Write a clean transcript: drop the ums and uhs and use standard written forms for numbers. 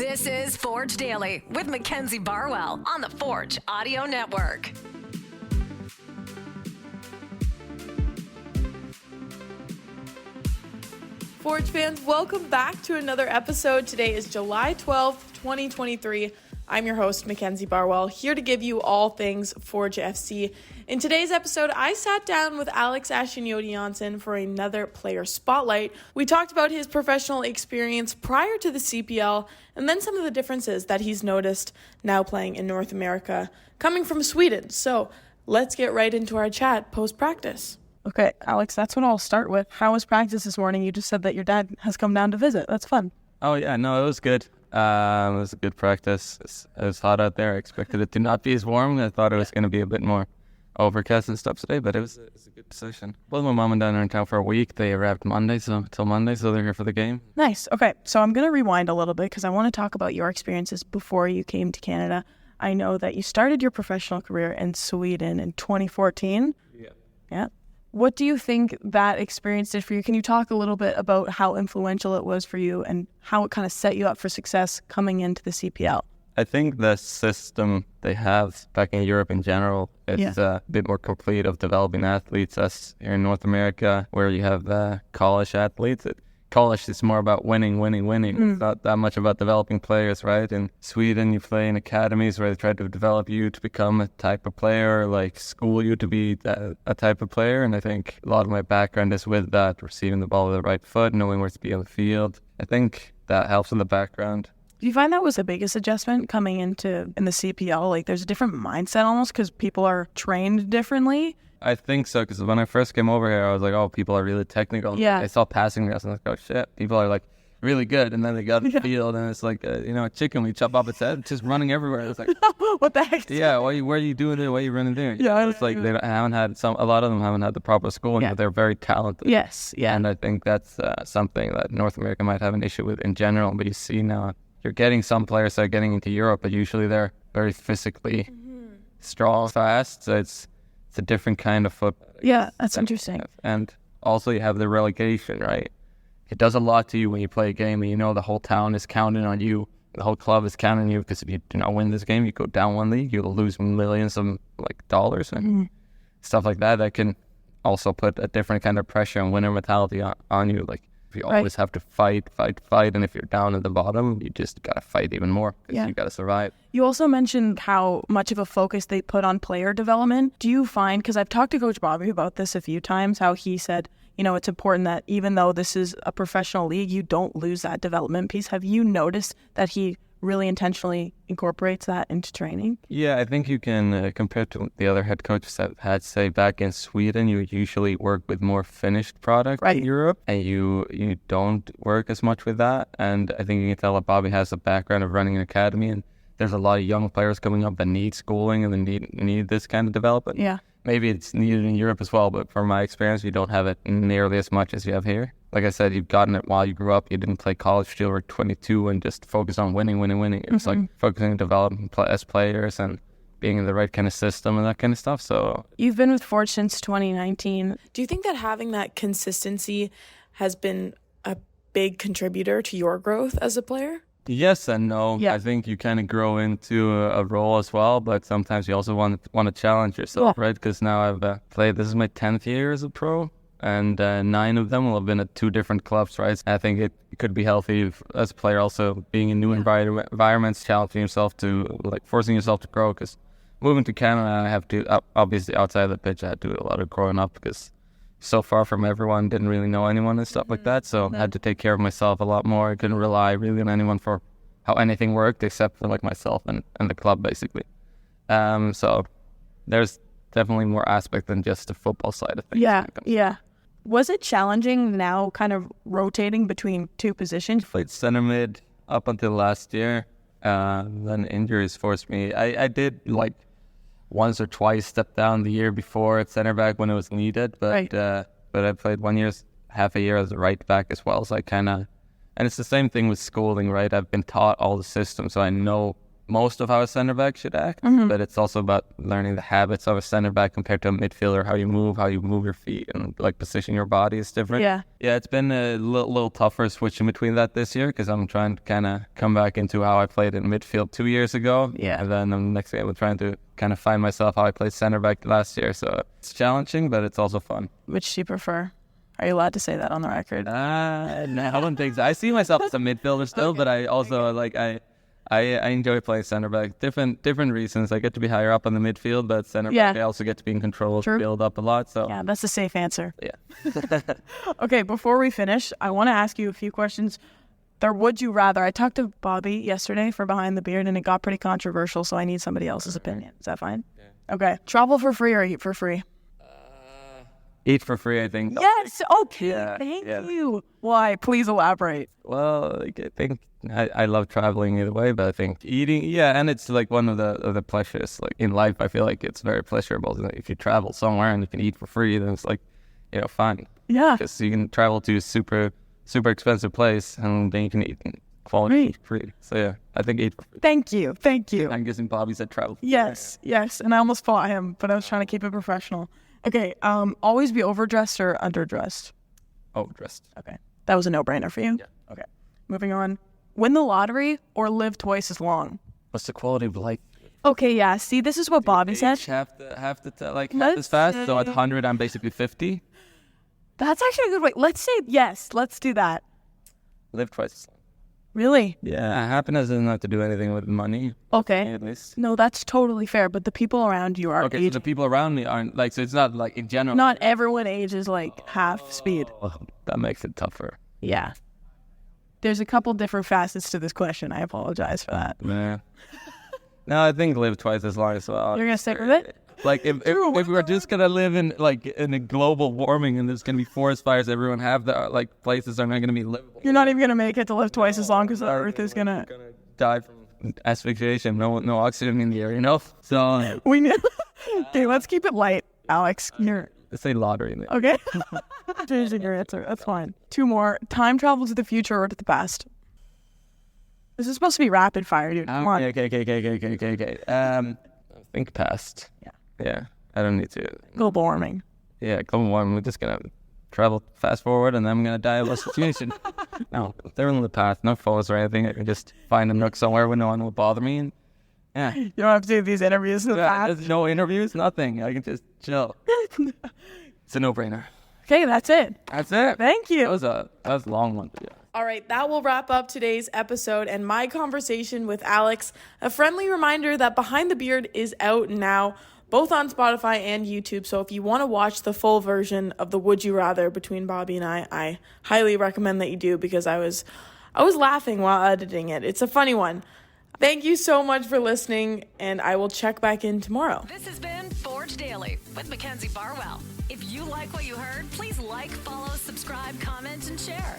This is Forge Daily with Mackenzie Barwell on the Forge Audio Network. Forge fans, welcome back to another episode. Today is July 12th, 2023. I'm your host, Mackenzie Barwell, here to give you all things Forge FC. In today's episode, I sat down with Alex Achinioti-Johnson for another player spotlight. We talked about his professional experience prior to the CPL and then some of the differences that he's noticed now playing in North America, coming from Sweden. So let's get right into our chat post-practice. Okay, Alex, that's what I'll start with. How was practice this morning? You just said that your dad has come down to visit. That's fun. Oh, yeah, no, it was good. It was a good practice. It was hot out there. I expected it to not be as warm. I thought it was going to be a bit more overcast and stuff today, but it was a good session. Both my mom and dad are in town for a week. They arrived Monday, so they're here for the game. Nice. Okay, so I'm going to rewind a little bit because I want to talk about your experiences before you came to Canada. I know that you started your professional career in Sweden in 2014. Yeah. What do you think that experience did for you? Can you talk a little bit about how influential it was for you and how it kind of set you up for success coming into the CPL? I think the system they have back in Europe in general is a bit more complete of developing athletes. As here in North America, where you have college athletes. College is more about winning. It's not that much about developing players, right? In Sweden, you play in academies where they try to develop you to become a type of player, like school you to be a type of player. And I think a lot of my background is with that, receiving the ball with the right foot, knowing where to be on the field. I think that helps in the background. Do you find that was the biggest adjustment coming in the CPL? Like there's a different mindset almost because people are trained differently? I think so, because when I first came over here, I was like, oh, people are really technical. Yeah. I saw passing reps and I was like, oh, shit, people are like really good. And then they got in the field and it's like, a chicken, we chop off its head, it's just running everywhere. It's like, what the heck? Yeah, where are you doing it? Why are you running there? Yeah. It's like a lot of them haven't had the proper schooling, but they're very talented. Yes, yeah. And I think that's something that North America might have an issue with in general. But you see now, you're getting some players that are getting into Europe, but usually they're very physically strong, fast. So it's a different kind of football. Yeah, that's interesting. And also you have the relegation, right? It does a lot to you when you play a game and you know the whole town is counting on you. The whole club is counting on you because if you do not win this game, you go down one league, you'll lose millions of dollars and stuff like that. That can also put a different kind of pressure and winner mentality on you. Like if you always have to fight, and if you're down at the bottom, you just got to fight even more because you got to survive. You also mentioned how much of a focus they put on player development. Do you find, because I've talked to Coach Bobby about this a few times, how he said, it's important that even though this is a professional league, you don't lose that development piece. Have you noticed that he really intentionally incorporates that into training? Yeah, I think you can, compared to the other head coaches I've had, say, back in Sweden, you usually work with more finished product in Europe, and you don't work as much with that. And I think you can tell that Bobby has a background of running an academy, and there's a lot of young players coming up that need schooling and they need this kind of development. Yeah. Maybe it's needed in Europe as well, but from my experience, you don't have it nearly as much as you have here. Like I said, you've gotten it while you grew up. You didn't play college till you were 22 and just focus on winning. It was like focusing on developing as players and being in the right kind of system and that kind of stuff. So you've been with Forge since 2019. Do you think that having that consistency has been a big contributor to your growth as a player? Yes and no. Yeah. I think you kind of grow into a role as well, but sometimes you also want to challenge yourself, right? Because now I've played, this is my 10th year as a pro, and 9 of them will have been at 2 different clubs, right? I think it could be healthy as a player also being in new environments, challenging yourself forcing yourself to grow, because moving to Canada, I have to, obviously outside of the pitch, I had to do a lot of growing up because so far from everyone, didn't really know anyone and stuff like that. So I had to take care of myself a lot more. I couldn't rely really on anyone for how anything worked except for myself and the club basically. So there's definitely more aspect than just the football side of things. Yeah. Was it challenging now kind of rotating between 2 positions? Played center mid up until last year. Then injuries forced me. I did once or twice step down the year before at center back when it was needed, but I played half a year as a right back as well. So I kind of, and it's the same thing with schooling, right? I've been taught all the systems, so I know most of how a center back should act, but it's also about learning the habits of a center back compared to a midfielder, how you move your feet, and like position your body is different. Yeah. Yeah, it's been a little tougher switching between that this year because I'm trying to kind of come back into how I played in midfield 2 years ago. Yeah. And then the next game I'm trying to kind of find myself how I played center back last year. So it's challenging, but it's also fun. Which do you prefer? Are you allowed to say that on the record? No, I don't think so. I see myself as a midfielder still, but I also I enjoy playing center back. Different reasons. I get to be higher up on the midfield, but center back I also get to be in control of the build up a lot. So yeah, that's a safe answer. Yeah. Okay, before we finish, I want to ask you a few questions. Would you rather? I talked to Bobby yesterday for Behind the Beard, and it got pretty controversial, so I need somebody else's opinion. Is that fine? Yeah. Okay. Travel for free or eat for free? Eat for free, I think. Yes. Okay. Yeah, Thank you. Why? Please elaborate. Well, I think I love traveling either way, but I think eating, and it's like one of the pleasures. Like in life, I feel like it's very pleasurable. If you travel somewhere and you can eat for free, then it's like, fun. Yeah. Because you can travel to a super expensive place and then you can eat quality food for free. So yeah, I think eat for free. Thank you. I'm guessing Bobby said travel. Yes. And I almost fought him, but I was trying to keep it professional. Okay, always be overdressed or underdressed? Overdressed. Okay. That was a no-brainer for you? Yeah. Okay. Moving on. Win the lottery or live twice as long? What's the quality of life? Okay, yeah. See, this is what Bobby said. Half as fast. So at 100, I'm basically 50. That's actually a good way. Let's say yes. Let's do that. Live twice as long. Really? Yeah, happiness doesn't have to do anything with money. Okay. At least. No, that's totally fair. But the people around you are okay. aging. So the people around me aren't like. So it's not like in general. Not everyone ages like half speed. That makes it tougher. Yeah. There's a couple different facets to this question. I apologize for that. Yeah. No, I think live twice as long as well. You're gonna stick with it? Like if we're just gonna live in a global warming and there's gonna be forest fires, everyone have the places are not gonna be livable. You're not even gonna make it to live twice as long because the Earth is gonna die from asphyxiation. No oxygen in the air, So we knew. Okay, let's keep it light, Alex. Let's say lottery. Okay. Changing your answer. That's fine. 2 more. Time travel to the future or to the past? This is supposed to be rapid fire, dude. Come on. Okay. I think past. Yeah. I don't need to. Global warming. Yeah, global warming. We're just gonna travel fast forward, and then I'm gonna die of a situation. No, they're in the past. No photos or anything. I can just find a nook somewhere where no one will bother me. And yeah. You don't have to do these interviews in the past. There's no interviews. Nothing. I can just chill. It's a no-brainer. Okay, that's it. That's it. Thank you. That was a long one. Yeah. All right, that will wrap up today's episode and my conversation with Alex. A friendly reminder that Behind the Beard is out now, both on Spotify and YouTube. So if you want to watch the full version of the Would You Rather between Bobby and I highly recommend that you do because I was laughing while editing it. It's a funny one. Thank you so much for listening, and I will check back in tomorrow. This has been Forge Daily with Mackenzie Barwell. If you like what you heard, please like, follow, subscribe, comment, and share.